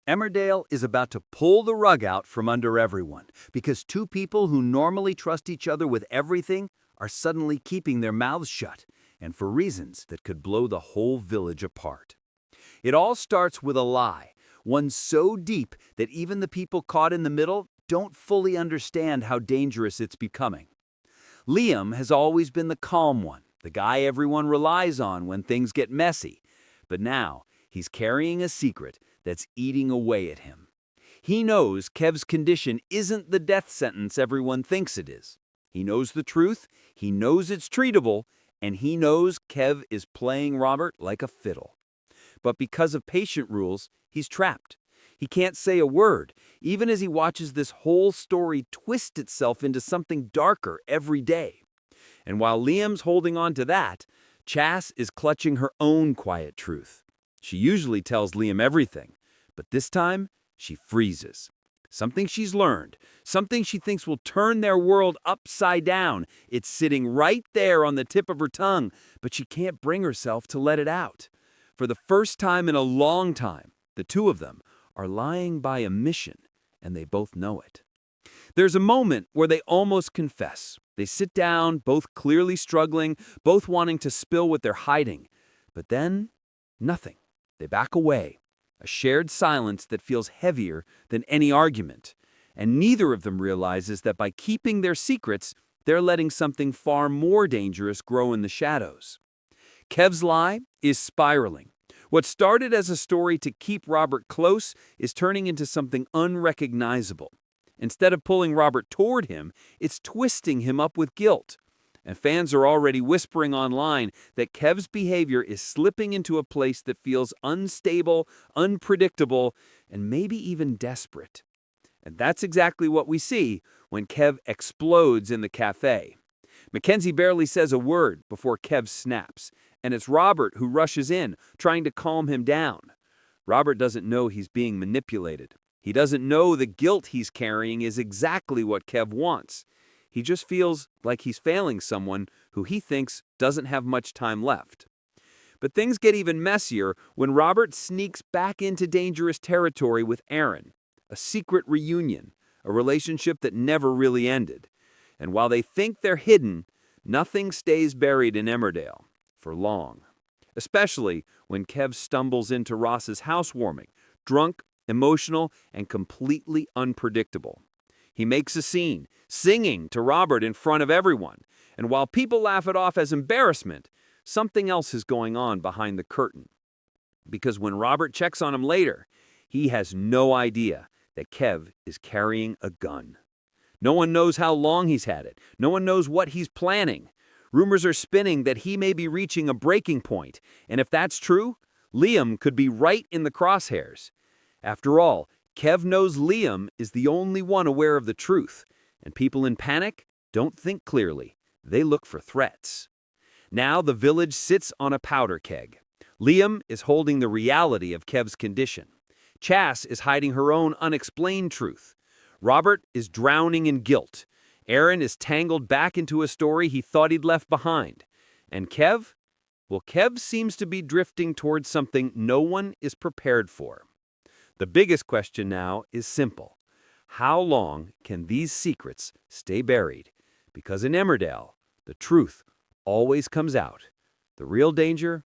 Emmerdale is about to pull the rug out from under everyone because two people who normally trust each other with everything are suddenly keeping their mouths shut, and for reasons that could blow the whole village apart. It all starts with a lie, one so deep that even the people caught in the middle don't fully understand how dangerous it's becoming. Liam has always been the calm one, the guy everyone relies on when things get messy, but now he's carrying a secret that's eating away at him. He knows Kev's condition isn't the death sentence everyone thinks it is. He knows the truth, he knows it's treatable, and he knows Kev is playing Robert like a fiddle. But because of patient rules, he's trapped. He can't say a word, even as he watches this whole story twist itself into something darker every day. And while Liam's holding on to that, Chas is clutching her own quiet truth. She usually tells Liam everything, but this time she freezes. Something she's learned, something she thinks will turn their world upside down. It's sitting right there on the tip of her tongue, but she can't bring herself to let it out. For the first time in a long time, the two of them are lying by a mission, and they both know it. There's a moment where they almost confess. They sit down, both clearly struggling, both wanting to spill what they're hiding. But then, nothing. They back away, a shared silence that feels heavier than any argument. And neither of them realizes that by keeping their secrets, they're letting something far more dangerous grow in the shadows. Kev's lie is spiraling. What started as a story to keep Robert close is turning into something unrecognizable. Instead of pulling Robert toward him, it's twisting him up with guilt. And fans are already whispering online that Kev's behavior is slipping into a place that feels unstable, unpredictable, and maybe even desperate. And that's exactly what we see when Kev explodes in the cafe. Mackenzie barely says a word before Kev snaps, and it's Robert who rushes in, trying to calm him down. Robert doesn't know he's being manipulated. He doesn't know the guilt he's carrying is exactly what Kev wants. He just feels like he's failing someone who he thinks doesn't have much time left. But things get even messier when Robert sneaks back into dangerous territory with Aaron, a secret reunion, a relationship that never really ended. And while they think they're hidden, nothing stays buried in Emmerdale for long. Especially when Kev stumbles into Ross's housewarming, drunk, emotional, and completely unpredictable. He makes a scene, singing to Robert in front of everyone, and while people laugh it off as embarrassment, something else is going on behind the curtain. Because when Robert checks on him later, he has no idea that Kev is carrying a gun. No one knows how long he's had it. No one knows what he's planning. Rumors are spinning that he may be reaching a breaking point, and if that's true, Liam could be right in the crosshairs. After all, Kev knows Liam is the only one aware of the truth, and people in panic don't think clearly. They look for threats. Now the village sits on a powder keg. Liam is holding the reality of Kev's condition. Chas is hiding her own unexplained truth. Robert is drowning in guilt. Aaron is tangled back into a story he thought he'd left behind. And Kev? Well, Kev seems to be drifting towards something no one is prepared for. The biggest question now is simple. How long can these secrets stay buried? Because in Emmerdale, the truth always comes out. The real danger